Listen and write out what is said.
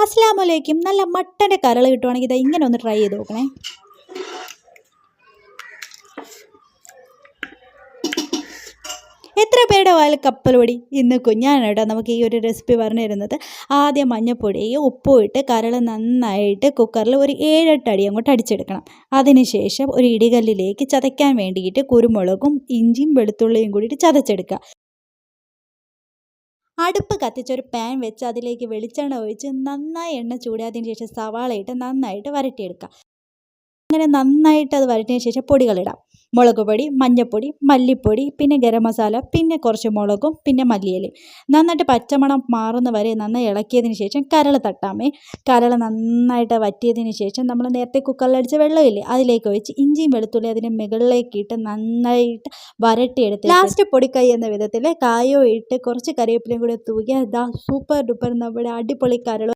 അസ്സലാമലൈക്കും. നല്ല മട്ടൻ്റെ കരൾ കിട്ടുവാണെങ്കിൽ ഇതാ ഇങ്ങനെ ഒന്ന് ട്രൈ ചെയ്ത് നോക്കണേ. എത്ര പേരുടെ വായിൽ കപ്പൽ പൊടി? ഇന്ന് കുഞ്ഞാണ് കേട്ടോ നമുക്ക് ഈ ഒരു റെസിപ്പി പറഞ്ഞു തരുന്നത്. ആദ്യം മഞ്ഞൾപ്പൊടിയും ഉപ്പും ഇട്ട് കരൾ നന്നായിട്ട് കുക്കറിൽ ഒരു 7-8 അടി അങ്ങോട്ട് അടിച്ചെടുക്കണം. അതിനുശേഷം ഒരു ഇടികല്ലിലേക്ക് ചതയ്ക്കാൻ വേണ്ടിയിട്ട് കുരുമുളകും ഇഞ്ചിയും വെളുത്തുള്ളിയും കൂടിയിട്ട് ചതച്ചെടുക്കുക. അടുപ്പ് കത്തിച്ചൊരു പാൻ വെച്ച് അതിലേക്ക് വെളിച്ചെണ്ണ ഒഴിച്ച് നന്നായി എണ്ണ ചൂടായതിന് ശേഷം സവാള ഇട്ട് നന്നായിട്ട് വരട്ടിയെടുക്കുക. അങ്ങനെ നന്നായിട്ട് അത് വരട്ടിയതിന് ശേഷം പൊടികളിടാം. മുളക് പൊടി, മഞ്ഞൾപ്പൊടി, മല്ലിപ്പൊടി, പിന്നെ ഗരം മസാല, പിന്നെ കുറച്ച് മുളകും, പിന്നെ മല്ലിയിലയും. നന്നായിട്ട് പച്ചമണം മാറുന്ന വരെ നന്നായി ഇളക്കിയതിന് ശേഷം കരൾ തട്ടാമേ. കരൾ നന്നായിട്ട് വറ്റിയതിന് ശേഷം നമ്മൾ നേരത്തെ കുക്കറിലടിച്ച വെള്ളമില്ലേ അതിലേക്ക് ഒഴിച്ച് ഇഞ്ചിയും വെളുത്തുള്ളി അതിൻ്റെ മുകളിലേക്ക് ഇട്ട് നന്നായിട്ട് വരട്ടിയെടുത്ത് ലാസ്റ്റ് പൊടിക്കൈ എന്ന വിധത്തിൽ കായോ ഇട്ട് കുറച്ച് കറിവേപ്പിലയും കൂടെ തൂക്കി സൂപ്പർ ഡൂപ്പർ നമ്മുടെ അടിപൊളി കരൾ